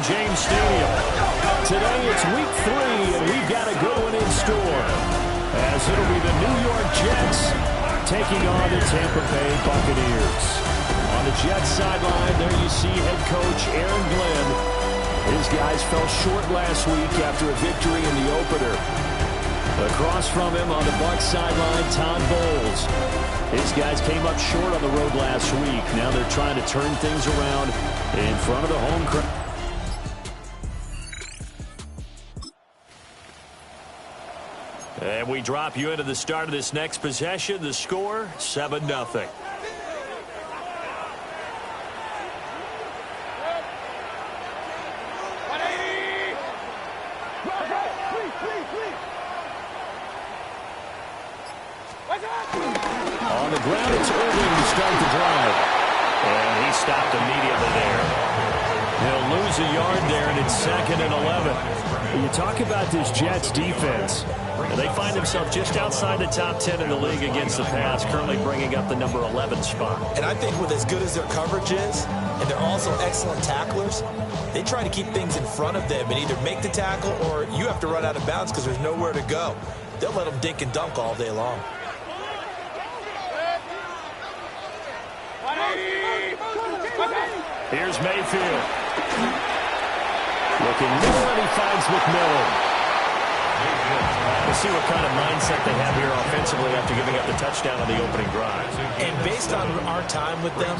James Stadium. Today it's week 3, and we've got a good one in store, as it'll be the New York Jets taking on the Tampa Bay Buccaneers. On the Jets sideline, there you see head coach Aaron Glenn. His guys fell short last week after a victory in the opener. Across from him on the Bucs sideline, Todd Bowles. His guys came up short on the road last week. Now they're trying to turn things around in front of the home crowd. And we drop you into the start of this next possession. The score, 7-0. On the ground, it's Irving to start the drive. And he stopped immediately there. He'll lose a yard there, and it's 2nd and 11. When you talk about this Jets defense, they find themselves just outside the top 10 in the league against the pass, currently bringing up the number 11 spot. And I think with as good as their coverage is, and they're also excellent tacklers, they try to keep things in front of them and either make the tackle or you have to run out of bounds because there's nowhere to go. They'll let them dink and dunk all day long. Here's Mayfield. Looking low, and he finds McMillan. We'll see what kind of mindset they have here offensively after giving up the touchdown on the opening drive. And based on our time with them,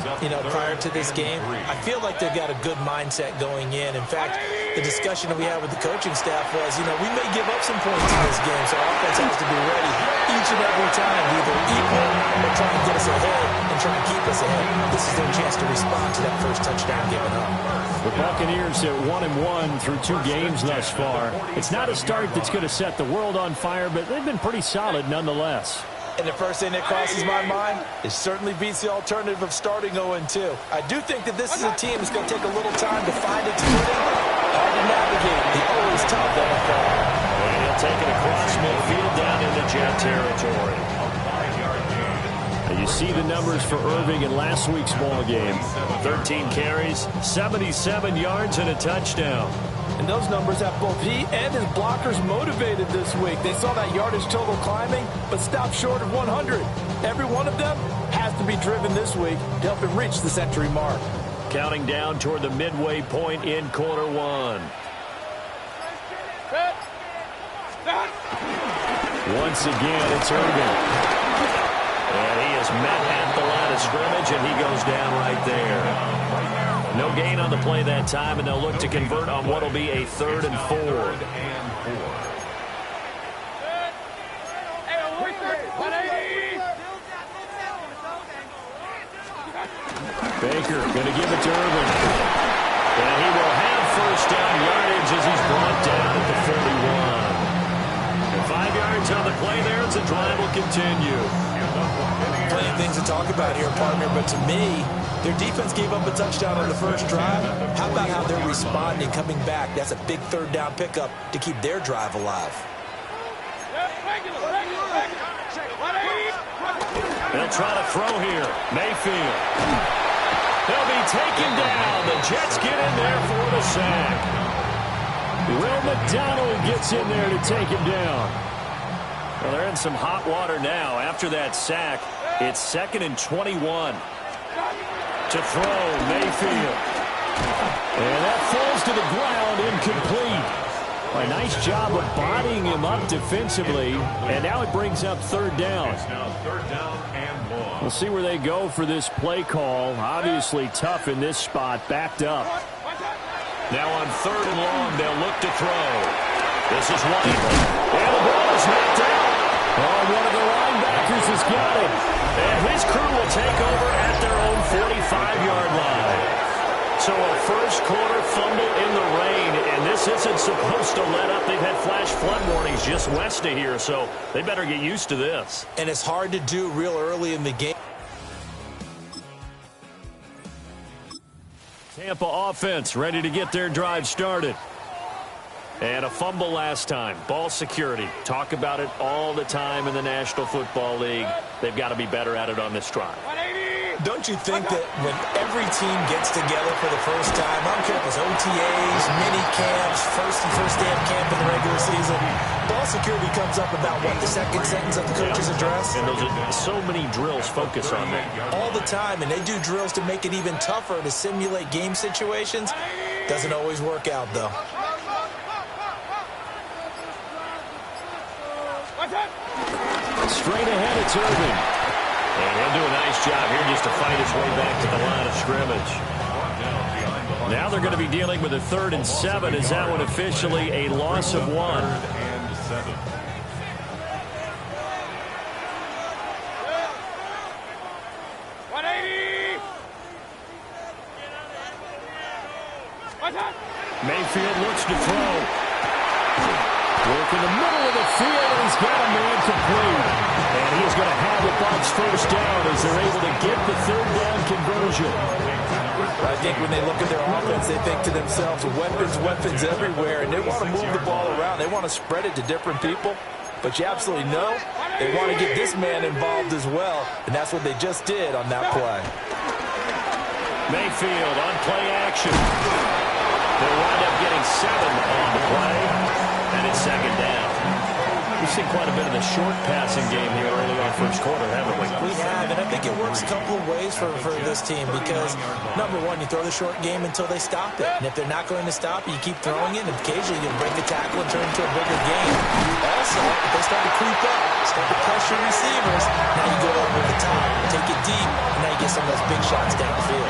prior to this game, I feel like they've got a good mindset going in. In fact, the discussion that we had with the coaching staff was, we may give up some points in this game, so our offense has to be ready each and every time to either equal or try and get us ahead and try and keep us ahead. This is their chance to respond to that first touchdown given up. The Buccaneers at 1-1 through 2 games thus far. It's not a start that's going to set the world on fire, but they've been pretty solid nonetheless. And the first thing that crosses my mind is certainly beats the alternative of starting 0-2. I do think that this is a team that's going to take a little time to find its footing. Hard to navigate the always tough NFL. And he'll take it across midfield down into Jet territory. And you see the numbers for Irving in last week's ball game. 13 carries, 77 yards, and a touchdown. And those numbers have both he and his blockers motivated this week. They saw that yardage total climbing, but stopped short of 100. Every one of them has to be driven this week to help him reach the century mark. Counting down toward the midway point in quarter 1. Once again, it's Irving. And he is met at the line of scrimmage, and he goes down right there. No gain on the play that time, and they'll look to convert on what will be a 3rd and 4. Baker going to give it to Irving. And he will have first down yardage as he's brought down at the 41. And 5 yards on the play there as the drive will continue. Plenty of things to talk about here, partner, but to me, their defense gave up a touchdown on the first drive. How about how they're responding, coming back? That's a big 3rd down pickup to keep their drive alive. They'll try to throw here. Mayfield. He'll be taken down. The Jets get in there for the sack. Will McDonald gets in there to take him down. Well, they're in some hot water now. After that sack, it's 2nd and 21. To throw, Mayfield. And that falls to the ground, incomplete. A nice job of bodying him up defensively, and now it brings up 3rd down. We'll see where they go for this play call. Obviously tough in this spot, backed up. Now on 3rd and long, they'll look to throw. This is White. And the ball is knocked out. Oh, one of the linebackers has got it. And his crew will take over at their own 45-yard line. So a first-quarter fumble in the rain, and this isn't supposed to let up. They've had flash flood warnings just west of here, so they better get used to this. And it's hard to do real early in the game. Tampa offense ready to get their drive started. And a fumble last time. Ball security. Talk about it all the time in the National Football League. They've got to be better at it on this drive. Don't you think that when every team gets together for the first time, I don't care if it's OTAs, there's mini camps, first day of camp in the regular season. Ball security comes up about, what, the second sentence of the coach's address? And those are so many drills focus on that. All the time, and they do drills to make it even tougher to simulate game situations. Doesn't always work out, though. Straight ahead, it's Irving. And he'll do a nice job here just to fight his way back to the line of scrimmage. Now they're going to be dealing with a 3rd and 7. Is that one officially a loss of 1? 3rd and 7. Mayfield looks to throw. Work in the middle of the field, and he's got a man complete. And he's going to have the Bucs first down as they're able to get the 3rd down conversion. I think when they look at their offense, they think to themselves, weapons everywhere, and they want to move the ball around. They want to spread it to different people. But you absolutely know they want to get this man involved as well, and that's what they just did on that play. Mayfield on play action. They'll wind up getting 7 on the play, and it's 2nd down. We've seen quite a bit of the short passing game here early on first quarter, haven't we? We have, and I think it works a couple of ways for this team because, number one, you throw the short game until they stop it. And if they're not going to stop it, you keep throwing it, and occasionally you break a tackle and turn it into a bigger game. Also, if they start to creep up, start to pressure receivers, now you go over the top, take it deep, and now you get some of those big shots downfield.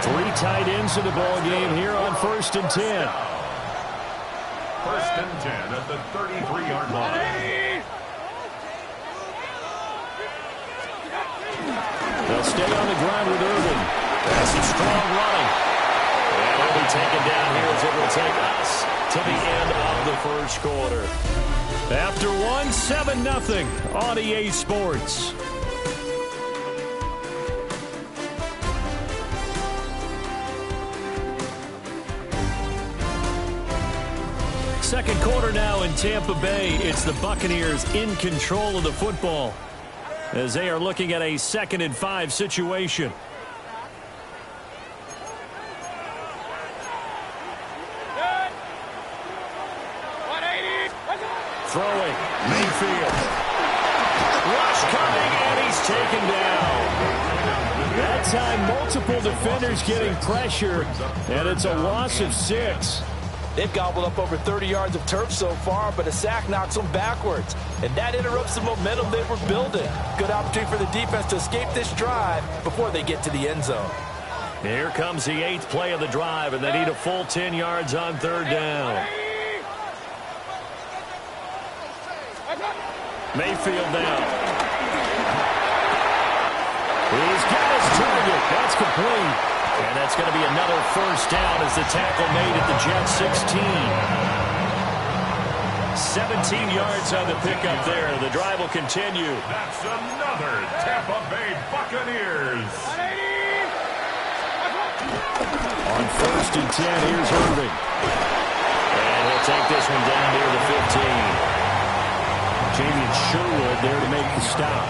3 tight ends in the ball game here on 1st and 10. 1st and 10 at the 33-yard line. They'll stay on the ground with Irving. That's a strong running. And he'll be taken down here as it will take us to the end of the first quarter. After 1, 7-0 on EA Sports. Second quarter now in Tampa Bay. It's the Buccaneers in control of the football as they are looking at a 2nd and 5 situation. Throwing, Mayfield. Rush coming, and he's taken down. That time, multiple defenders getting pressure, and it's a loss of 6. They've gobbled up over 30 yards of turf so far, but a sack knocks them backwards. And that interrupts the momentum they were building. Good opportunity for the defense to escape this drive before they get to the end zone. Here comes the 8th play of the drive, and they need a full 10 yards on 3rd down. Mayfield now. He's got his target. That's complete. And that's going to be another first down as the tackle made at the Jets 16. 17 yards on the pickup there. The drive will continue. That's another Tampa Bay Buccaneers. On 1st and 10, here's Irving. And he'll take this one down near the 15. Jamie Sherwood there to make the stop.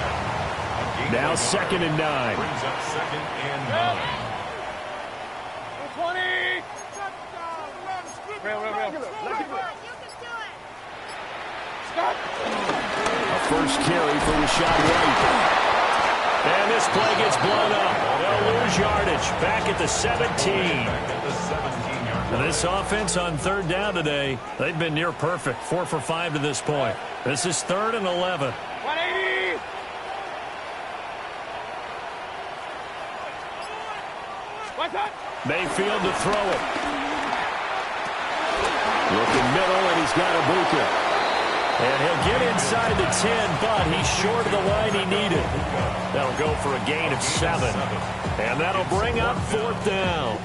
Now 2nd and 9. Brings up 2nd and 9. A first carry for Rashad White. And this play gets blown up. They'll lose yardage back at the 17. This offense on 3rd down today, they've been near perfect. 4 for 5 to this point. This is 3rd and 11. 180. Mayfield to throw it. Looking middle, and he's got Ibuka. And he'll get inside the 10, but he's short of the line he needed. That'll go for a gain of 7. And that'll bring up 4th down.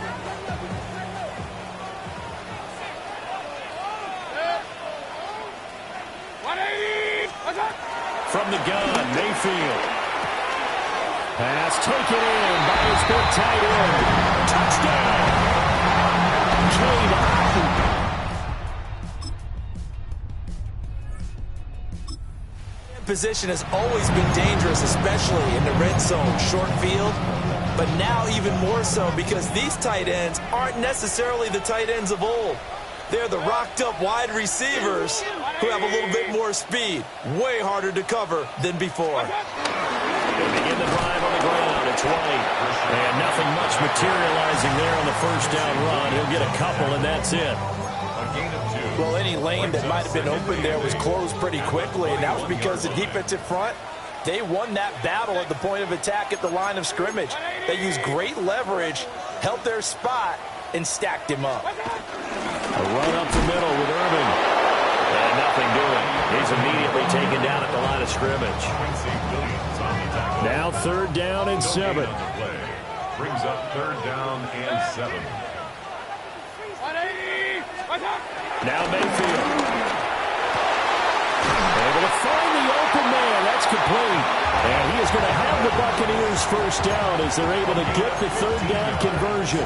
From the gun, Mayfield. Pass taken in by his big tight end. Touchdown! Cade. Position has always been dangerous, especially in the red zone, short field. but now even more so because these tight ends aren't necessarily the tight ends of old. They're the rocked-up wide receivers who have a little bit more speed. Way harder to cover than before. They begin the drive on the ground at 20. And nothing much materializing there on the first down run. He'll get a couple, and that's it. Well, any lane that might have been open there was closed pretty quickly, and that was because the defensive front, they won that battle at the point of attack at the line of scrimmage. They used great leverage, held their spot, and stacked him up. A run up the middle with Irvin. And nothing doing. He's immediately taken down at the line of scrimmage. Now 3rd down and 7. Brings up 3rd down and 7. Now Mayfield. Able to find the open man. That's complete. And he is going to have the Buccaneers first down as they're able to get the 3rd down conversion.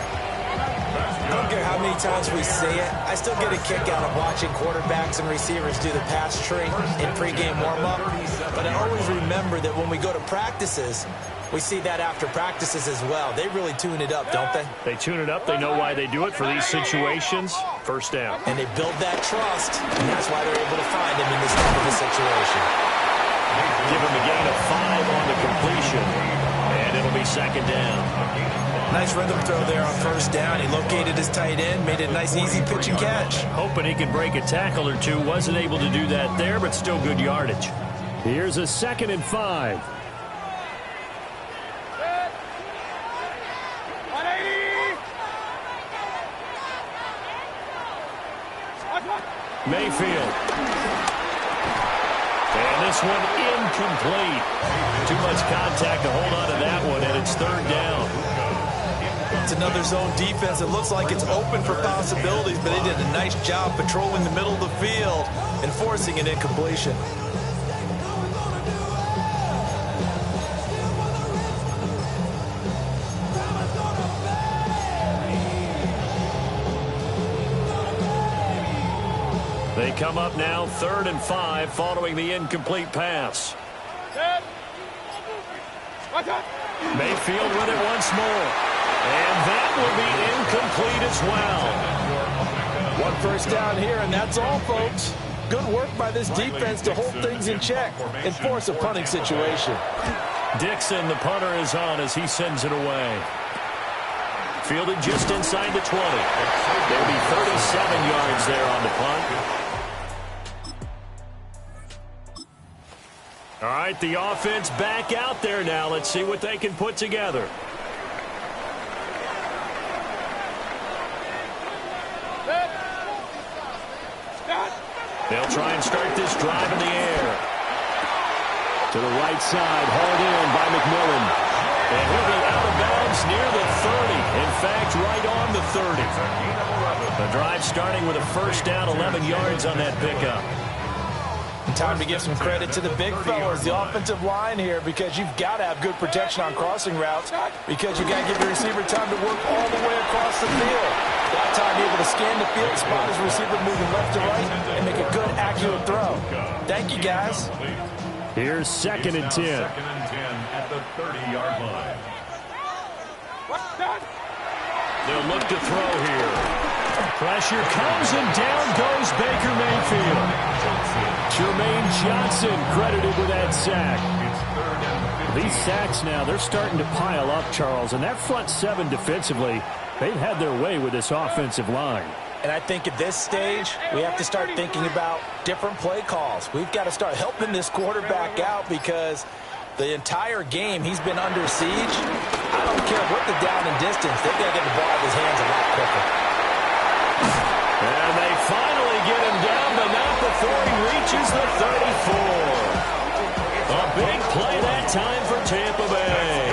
I don't care how many times we say it, I still get a kick out of watching quarterbacks and receivers do the pass tree in pregame warm-up. But I always remember that when we go to practices, we see that after practices as well. They really tune it up, don't they? They tune it up. They know why they do it for these situations. First down. And they build that trust, and that's why they're able to find him in this type of a situation. Give him a gain of 5 on the completion, and it'll be 2nd down. Nice rhythm throw there on 1st down. He located his tight end, made it a nice, easy pitch and catch. Hoping he could break a tackle or two. Wasn't able to do that there, but still good yardage. Here's a 2nd and 5. Mayfield. And this one incomplete. Too much contact to hold on to that one, and it's 3rd down. It's another zone defense. It looks like it's open for possibilities, but they did a nice job patrolling the middle of the field and forcing an incompletion. They come up now 3rd and 5 following the incomplete pass. Mayfield with it once more. And that will be incomplete as well. 1 first down here, and that's all, folks. Good work by this defense to hold things in check and force a punting situation. Dixon, the punter, is on as he sends it away. Fielded just inside the 20. There'll be 37 yards there on the punt. All right, the offense back out there now. Let's see what they can put together. They'll try and start this drive in the air. To the right side, hauled in by McMillan. And he'll be out of bounds near the 30. In fact, right on the 30. The drive starting with a first down, 11 yards on that pickup. Time to give some credit to the big fellas, the offensive line here, because you've got to have good protection on crossing routes, because you got to give your receiver time to work all the way across the field. That time able to scan the field, spot his receiver moving left to right, and make a good, accurate throw. Thank you, guys. Here's 2nd and 10. 2nd and 10 at the 30-yard line. They'll look to throw here. Pressure comes and down goes Baker Mayfield. Jermaine Johnson credited with that sack. These sacks now, they're starting to pile up, Charles, and that front 7 defensively, they've had their way with this offensive line. And I think at this stage, we have to start thinking about different play calls. We've got to start helping this quarterback out because the entire game he's been under siege. I don't care what the down and distance, they've got to get the ball out of his hands a lot quicker. And they finally get him down, but not before he reaches the 34. A big play that time for Tampa Bay.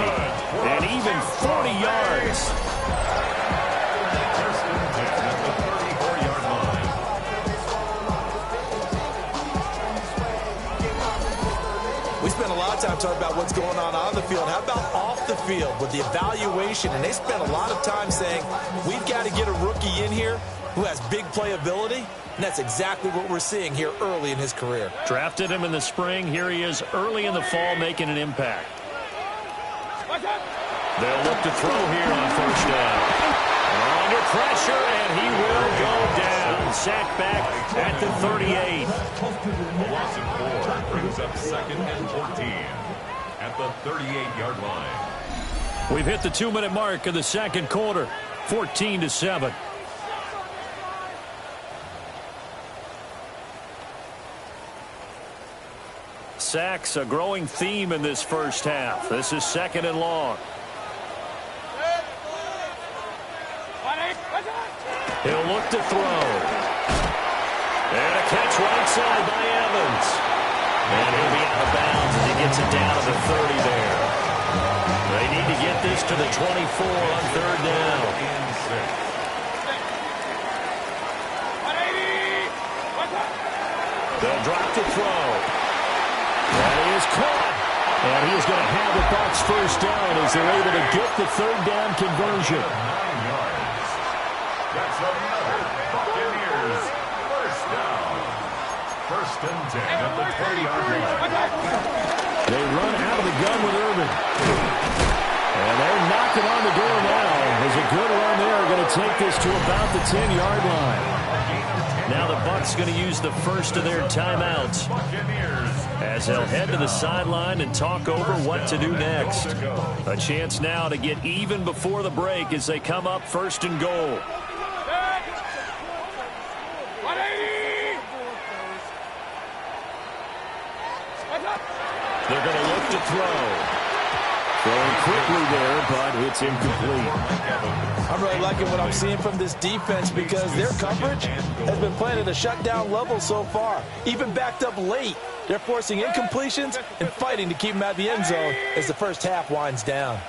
And even 40 yards. We spent a lot of time talking about what's going on the field. How about off the field with the evaluation? And they spent a lot of time saying, we've got to get a rookie in here who has big playability. And that's exactly what we're seeing here early in his career. Drafted him in the spring. Here he is early in the fall making an impact. They'll look to throw here on first down. Under pressure, and he will go down. Sacked back at the 38. A loss of 4 brings up 2nd and 14 at the 38-yard line. We've hit the 2-minute mark of the second quarter, 14-7. Sacks, a growing theme in this first half. This is 2nd and long. He'll look to throw. And a catch right side by Evans. And he'll be out of bounds as he gets it down to the 30 there. They need to get this to the 24 on 3rd down. They'll drop to throw. That is caught. And he is going to have the Bucs first down as they're able to get the 3rd down conversion. 9 yards. That's another Buccaneers first down. 1st and 10 at the 20-yard line. They run out of the gun with Irvin. And they're knocking on the door now. There's a good run there. Going to take this to about the 10-yard line. Now the Bucs going to use the first of their timeouts as they'll head to the sideline and talk over what to do next. A chance now to get even before the break as they come up 1st and goal. They're going to look to throw. Throwing quickly there, but it's incomplete. I'm really liking what I'm seeing from this defense because their coverage has been playing at a shutdown level so far. Even backed up late, they're forcing incompletions and fighting to keep them out of the end zone as the first half winds down.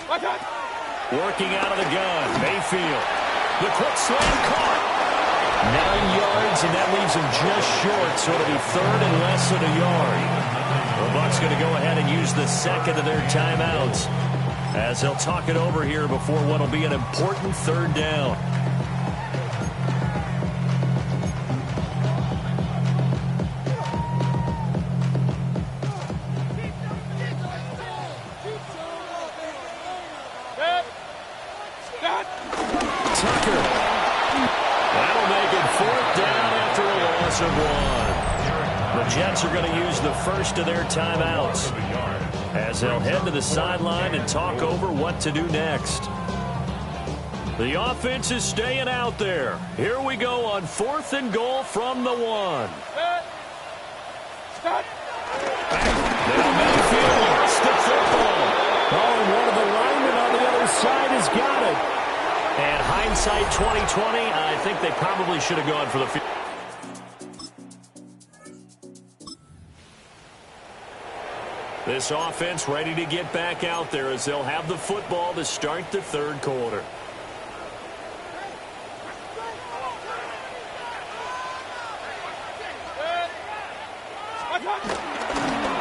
Working out of the gun, Mayfield. The quick slam caught. 9 yards, and that leaves him just short, so it'll be 3rd and less than a yard. The Bucs going to go ahead and use the second of their timeouts as they'll talk it over here before what will be an important 3rd down. Tucker. That'll make it 4th down after a loss of 1. The Jets are going to use the first of their timeouts as they'll head to the sideline and talk over what to do next. The offense is staying out there. Here we go on 4th and goal from the 1. Now Mayfield lost the football. Oh, and one of the linemen on the other side has got it. And hindsight 2020, I think they probably should have gone for the field. This offense ready to get back out there as they'll have the football to start the 3rd quarter.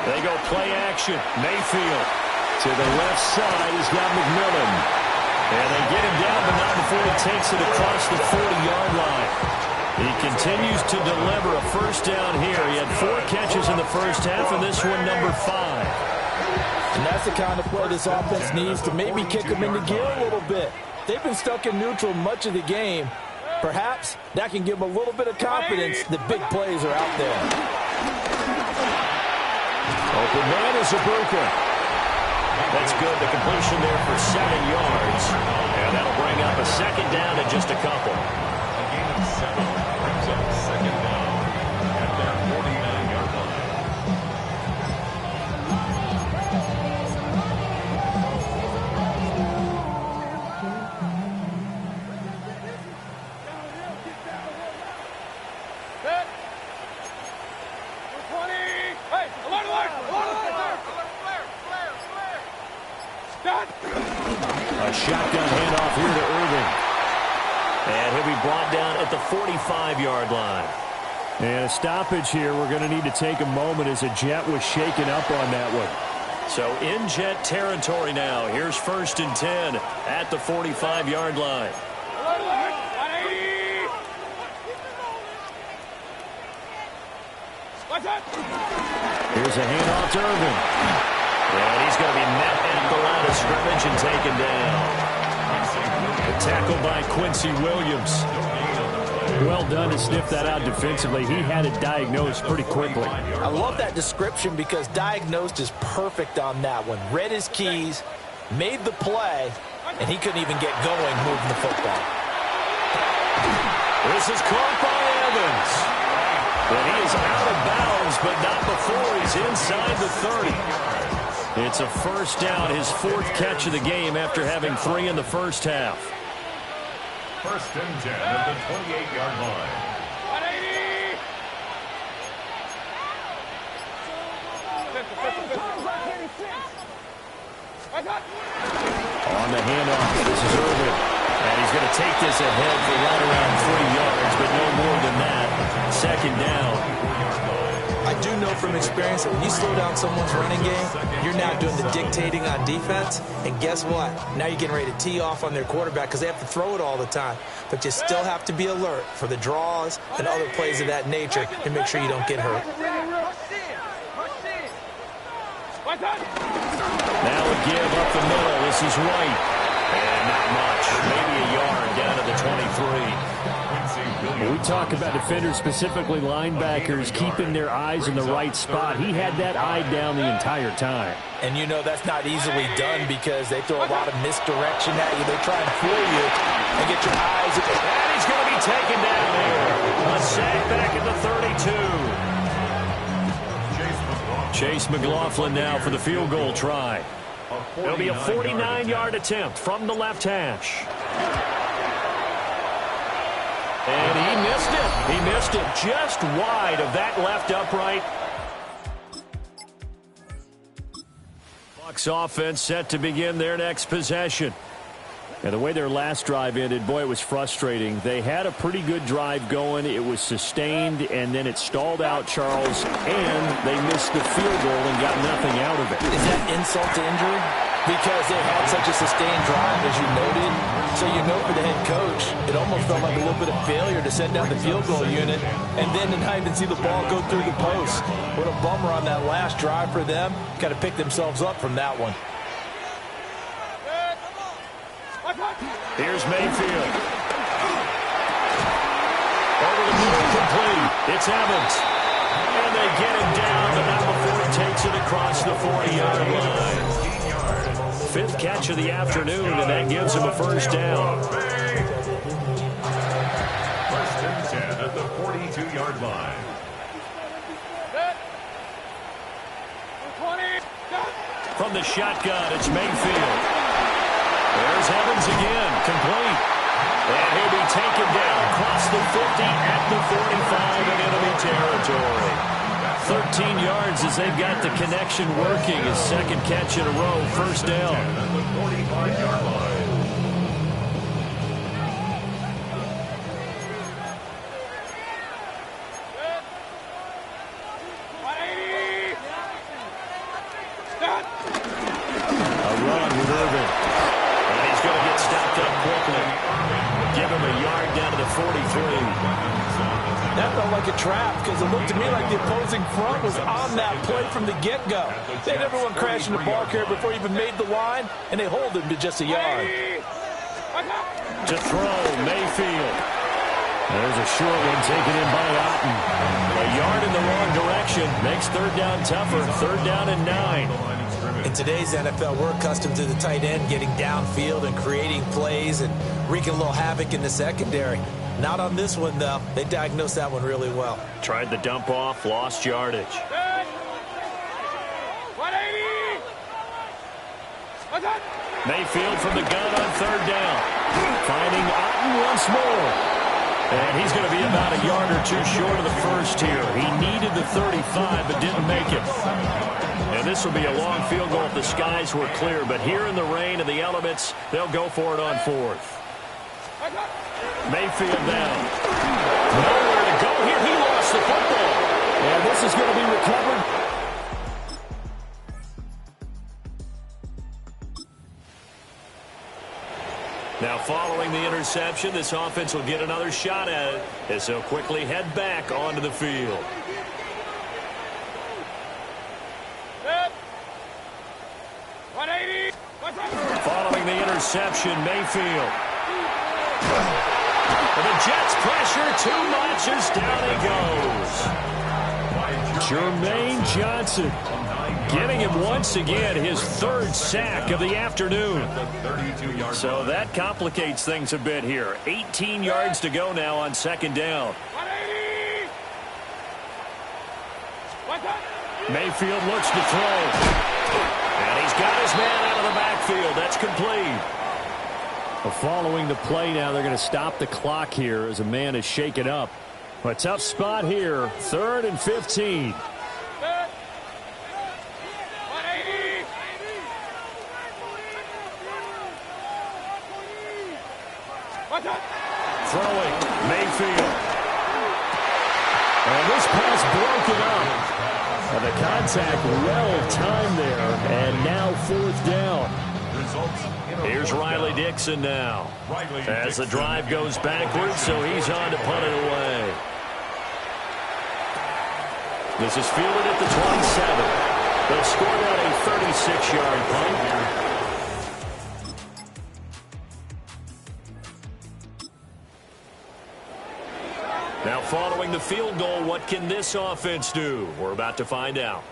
They go play action. Mayfield to the left side. He's got McMillan. And they get him down, but not before he takes it across the 40-yard line. He continues to deliver a first down here. He had 4 catches in the first half, and this one number 5. And that's the kind of play this offense needs to maybe kick them into gear a little bit. They've been stuck in neutral much of the game. Perhaps that can give them a little bit of confidence that big plays are out there. Open man is Ibuka. That's good. The completion there for 7 yards. And that'll bring up a 2nd down and just a couple. A gain of 7 brings up 2nd down at their 49-yard line. A shotgun handoff here to Irvin. And he'll be brought down at the 45-yard line. And a stoppage here. We're going to need to take a moment as a Jet was shaken up on that one. So in Jet territory now. Here's 1st and 10 at the 45-yard line. Here's a handoff to Irvin. And he's going to be met at the line of scrimmage and taken down. A tackle by Quincy Williams. Well done to sniff that out defensively. He had it diagnosed pretty quickly. I love that description because diagnosed is perfect on that one. Read his keys, made the play, and he couldn't even get going moving the football. This is caught by Evans. But he is out of bounds, but not before he's inside the 30. It's a first down, his 4th catch of the game after having 3 in the first half. First and 10 at the 28-yard line. On the handoff, this is Irvin. And he's going to take this ahead for right around 3 yards, but no more than that. Second down. I do know from experience that when you slow down someone's running game, you're now doing the dictating on defense. And guess what? Now you're getting ready to tee off on their quarterback because they have to throw it all the time. But you still have to be alert for the draws and other plays of that nature and make sure you don't get hurt. Now a give up the middle. This is White. And not much. Maybe a yard down to the 23. We talk about defenders, specifically linebackers, keeping their eyes in the right spot. He had that eye down the entire time. And you know that's not easily done because they throw a lot of misdirection at you. They try and fool you and get your eyes. And he's going to be taken down there. A sack back at the 32. Chase McLaughlin now for the field goal try. It'll be a 49-yard attempt from the left hash. And he missed it. He missed it just wide of that left upright. Bucs offense set to begin their next possession. And the way their last drive ended, boy, it was frustrating. They had a pretty good drive going. It was sustained, and then it stalled out, Charles, and they missed the field goal and got nothing out of it. Is that insult to injury? Because they had such a sustained drive, as you noted. So you know for the head coach, it almost felt like a little bit of failure to send down the field goal unit and then to not even see the ball go through the post. What a bummer on that last drive for them. Got to pick themselves up from that one. Here's Mayfield. Over the middle, complete. It's Evans. And they get him down, but not before he takes it across the 40-yard line. 5th catch of the afternoon, and that gives him a first down. First and 10 at the 42-yard line. From the shotgun, it's Mayfield. There's Evans again, complete. And he'll be taken down across the 50 at the 45 in enemy territory. 13 yards as they've got the connection working. His 2nd catch in a row, first down. At the 45-yard line. A run with Irvin. And he's going to get stopped up quickly. Give him a yard down to the 43. That felt like a trap because it looked to me like the opposing front was on that play from the get-go. They had everyone crashing the ball carrier before he even made the line, and they hold him to just a yard. To throw, Mayfield. There's a short one taken in by Otten. A yard in the wrong direction makes 3rd down tougher. 3rd down and 9. In today's NFL, we're accustomed to the tight end getting downfield and creating plays and wreaking a little havoc in the secondary. Not on this one, though. They diagnosed that one really well. Tried the dump off, lost yardage. Mayfield from the gun on 3rd down. Finding Otten once more. And he's going to be about a yard or 2 short of the first here. He needed the 35, but didn't make it. And this will be a long field goal if the skies were clear. But here in the rain and the elements, they'll go for it on 4th. Mayfield down. Nowhere to go here. He lost the football. And this is going to be recovered. Now following the interception, this offense will get another shot at it as they'll quickly head back onto the field. reception, Mayfield. And the Jets pressure too much as down he goes. Jermaine Johnson getting him once again his third sack of the afternoon. So that complicates things a bit here. 18 yards to go now on second down. Mayfield looks to throw. And he's got his man out of the backfield. That's complete. Following the play now, they're going to stop the clock here as a man is shaken up. A tough spot here, 3rd and 15. Throwing, Mayfield. And this pass broken up. And the contact well-timed there, and now 4th down. Here's Riley Dixon now. As the drive goes backwards, so he's on to punt it away. This is fielded at the 27. They'll score out a 36-yard punt. Now following the field goal, what can this offense do? We're about to find out.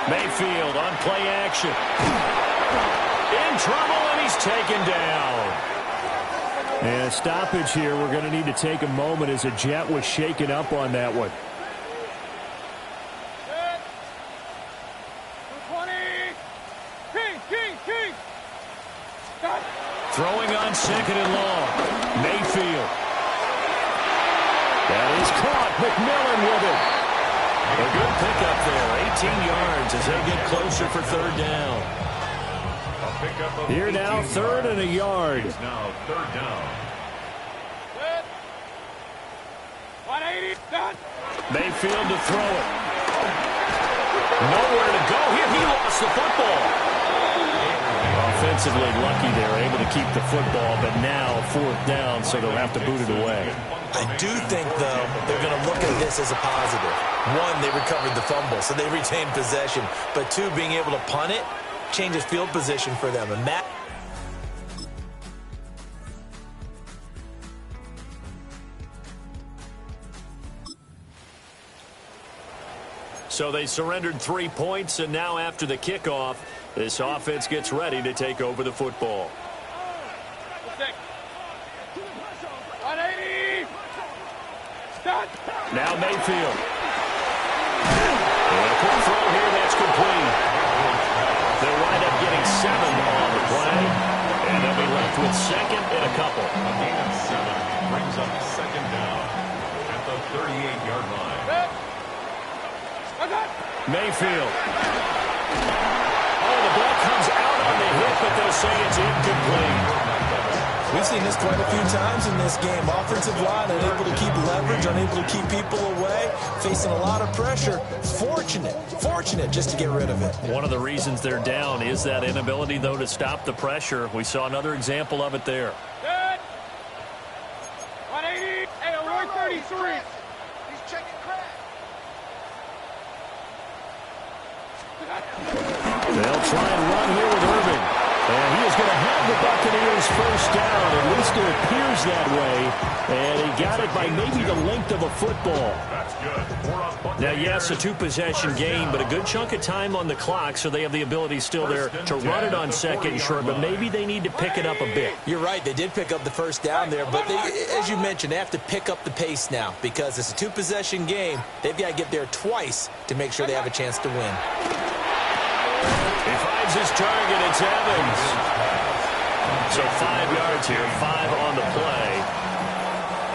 Mayfield on play action. In trouble, and he's taken down. And a stoppage here. We're going to need to take a moment as a Jet was shaken up on that one. Throwing on second and long. Mayfield. That is caught. McMillan with it. A good pickup there. 18 yards as they get closer for 3rd down. Here now, 3rd and a yard. Now 3rd down. Mayfield to throw it. Nowhere to go here. He lost the football. Offensively lucky they're able to keep the football, but now 4th down, so they'll have to boot it away. I do think, though, they're going to look at this as a positive. 1, they recovered the fumble, so they retained possession. But 2, being able to punt it changes field position for them. And that. So they surrendered 3 points, and now after the kickoff, this offense gets ready to take over the football. Now Mayfield. And a quick throw here, that's complete. They'll wind up getting 7 on the play, and they'll be left with 2nd and a couple. A gain of 7 brings up 2nd down at the 38-yard line. Mayfield. Oh, the ball comes out on the hit, but they'll say it's incomplete. We've seen this quite a few times in this game. Offensive line unable to keep leverage, unable to keep people away, facing a lot of pressure. Fortunate just to get rid of it. One of the reasons they're down is that inability, though, to stop the pressure. We saw another example of it there. Good. 180. Hey, 133. He's checking crack. They'll try and run here with Irvin. And he is going to have the Buccaneers first down. At least it appears that way. And he got it by maybe the length of a football. That's good. Now, yes, a 2-possession game, but a good chunk of time on the clock, so they have the ability still there to run it on 2nd and short, but maybe they need to pick it up a bit. You're right. They did pick up the first down there, but they, as you mentioned, they have to pick up the pace now because it's a 2-possession game. They've got to get there twice to make sure they have a chance to win. He finds his target. It's Evans. So 5 yards here, 5 on the play.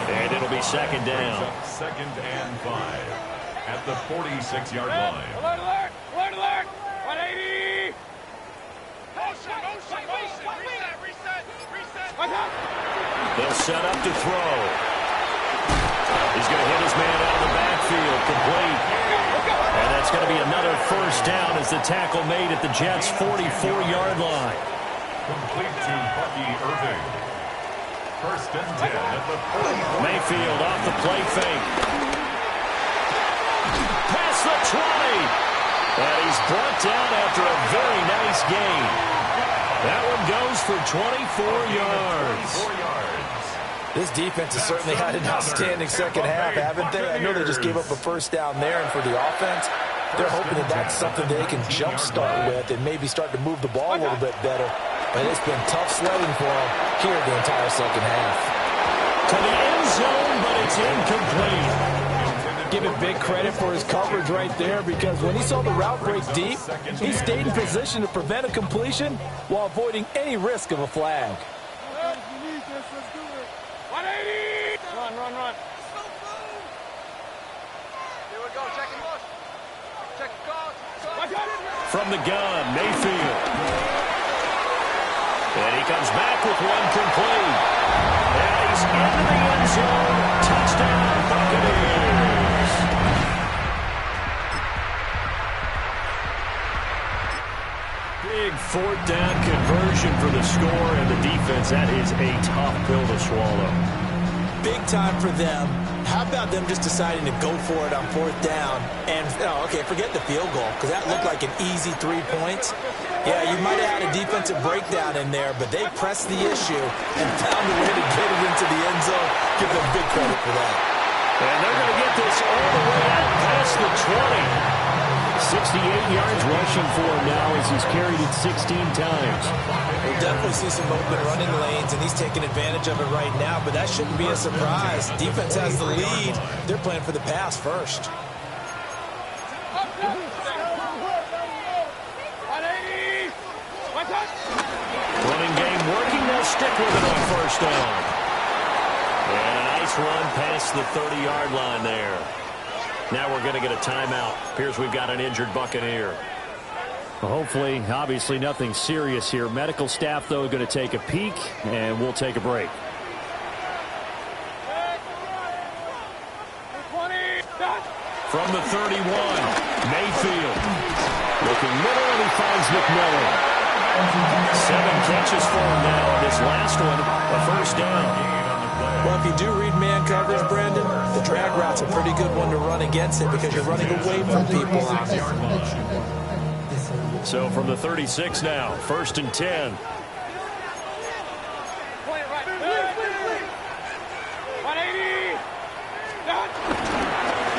And it'll be 2nd down. 2nd and 5 at the 46-yard line. Alert, alert, alert, alert. 180. Reset. They'll set up to throw. He's going to hit his man out of the backfield. Complete. And that's it's going to be another first down as the tackle made at the Jets' 44-yard line. Complete to Bucky Irving. First and 10 at the 40. Mayfield off the play fake. Past the 20. And he's brought down after a very nice gain. That one goes for 24 yards. This defense has certainly had an outstanding second half, haven't they? I know they just gave up a first down there, and for the offense, they're hoping that that's something they can jumpstart with and maybe start to move the ball a little bit better. But it's been tough sledding for them here the entire second half. To the end zone, but it's incomplete. Give him big credit for his coverage right there, because when he saw the route break deep, he stayed in position to prevent a completion while avoiding any risk of a flag. Run. Here we go. Check and push. Check and call. From the gun, Mayfield. And he comes back with one complete. And he's into the end zone. Touchdown, Buccaneers. Big fourth down conversion for the score, and the defense, that is a tough pill to swallow. Big time for them. How about them just deciding to go for it on fourth down? And, okay, forget the field goal, because that looked like an easy 3 points. Yeah, you might have had a defensive breakdown in there, but they pressed the issue and found a way to get it into the end zone. Give them big credit for that. And they're going to get this all the way out past the 20. 68 yards rushing for him now as he's carried it 16 times. We'll definitely see some open running lanes, and he's taking advantage of it right now, but that shouldn't be a surprise. Defense has the lead. They're playing for the pass first. Running game working. They'll stick with it on first down. And a nice run past the 30-yard line there. Now we're going to get a timeout. Appears we've got an injured Buccaneer. Well, hopefully, obviously nothing serious here. Medical staff, though, going to take a peek, and we'll take a break. From the 31, Mayfield. Looking middle, and he finds McMillan. 7 catches for him now. This last one, a first down. Well, if you do read man coverage, Brandon, the drag route's a pretty good one to run against it because you're running away from people on it. So from the 36 now, first and 10.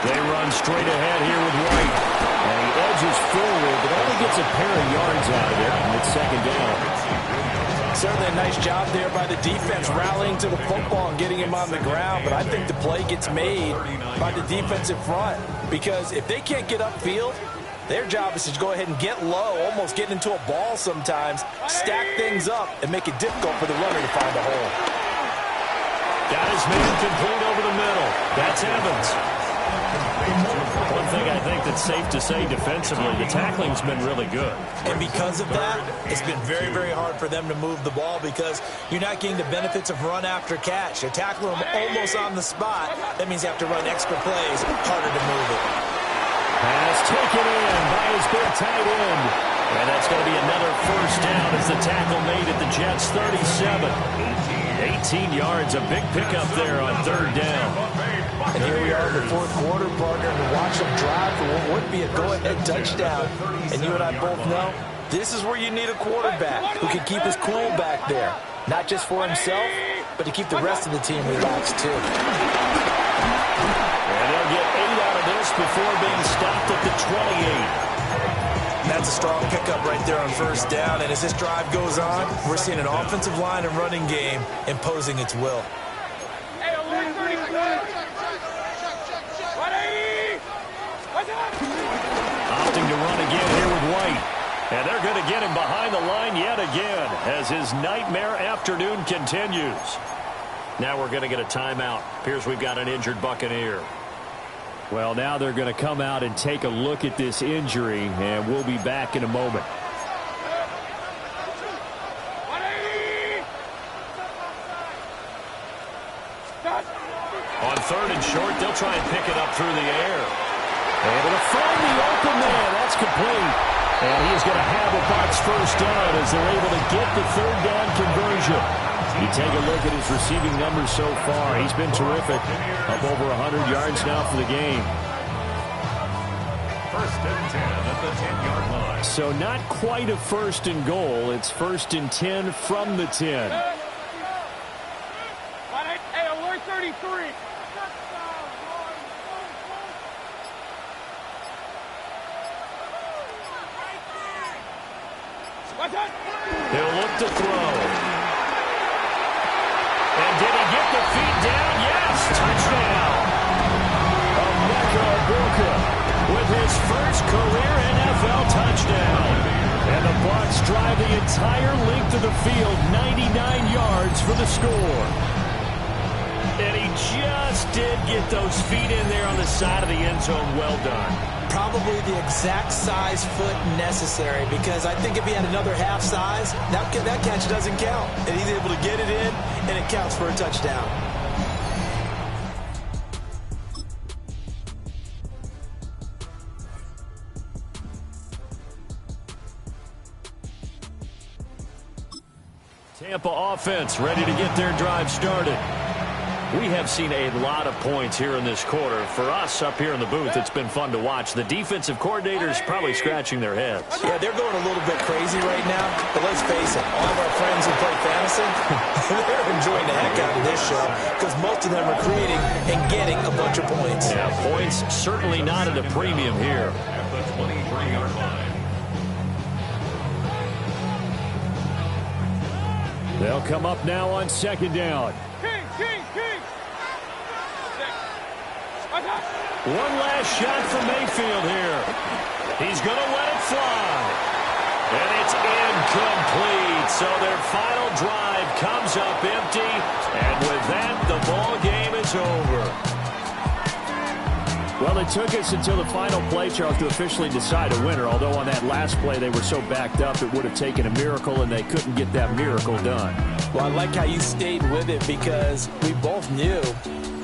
They run straight ahead here with White. And he edges forward, but only gets a pair of yards out of it, and it's second down. Certainly a nice job there by the defense rallying to the football and getting him on the ground, but I think the play gets made by the defensive front, because if they can't get upfield, their job is to go ahead and get low, almost get into a ball sometimes, stack things up, and make it difficult for the runner to find a hole. Got his man complete over the middle. That's Evans. One thing I think that's safe to say defensively, the tackling's been really good. And because of that, it's been very, very hard for them to move the ball because you're not getting the benefits of run after catch. You're tackling them almost on the spot. That means you have to run extra plays, harder to move it. Pass taken in by his big tight end. And that's going to be another first down as the tackle made at the Jets' 37. 18 yards, a big pickup there on third down. And here we are in the fourth quarter, partner, and to watch them drive for what would be a go-ahead touchdown. And you and I both know this is where you need a quarterback who can keep his cool back there. Not just for himself, but to keep the rest of the team relaxed, too. And they'll get 8 out of this before being stopped at the 28. That's a strong pickup right there on first down. And as this drive goes on, we're seeing an offensive line and running game imposing its will. Opting to run again here with White. And they're going to get him behind the line yet again as his nightmare afternoon continues. Now we're going to get a timeout. Appears we've got an injured Buccaneer. Well, now they're going to come out and take a look at this injury, and we'll be back in a moment. On third and short, they'll try and pick it up through the air. Able to find the open man. That's complete. And he's going to have a Bucs first down as they're able to get the third down conversion. You take a look at his receiving numbers so far. He's been terrific. Up over 100 yards now for the game. First and 10 at the 10-yard line. So not quite a first and goal. It's first and 10 from the 10. Hey, alert 33. He'll look to throw. And did he get the feet down? Yes, touchdown. With his first career NFL touchdown. And the Bucs drive the entire length of the field, 99 yards for the score. And he just did get those feet in there on the side of the end zone. Well done. Probably the exact size foot necessary, because I think if he had another half size, that catch doesn't count. And he's able to get it in, and it counts for a touchdown. Tampa offense ready to get their drive started. We have seen a lot of points here in this quarter. For us up here in the booth, it's been fun to watch. The defensive coordinators probably scratching their heads. Yeah, they're going a little bit crazy right now. But let's face it, all of our friends who play fantasy, they're enjoying the heck out of this show, because most of them are creating and getting a bunch of points. Yeah, points certainly not at a premium here. At the 23-yard line. They'll come up now on second down. One last shot for Mayfield here. He's going to let it fly. And it's incomplete. So their final drive comes up empty. And with that, the ball game is over. Well, it took us until the final play, Charles, to officially decide a winner. Although on that last play they were so backed up it would have taken a miracle, and they couldn't get that miracle done. Well, I like how you stayed with it, because we both knew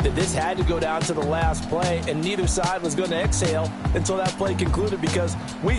that this had to go down to the last play, and neither side was going to exhale until that play concluded, because we've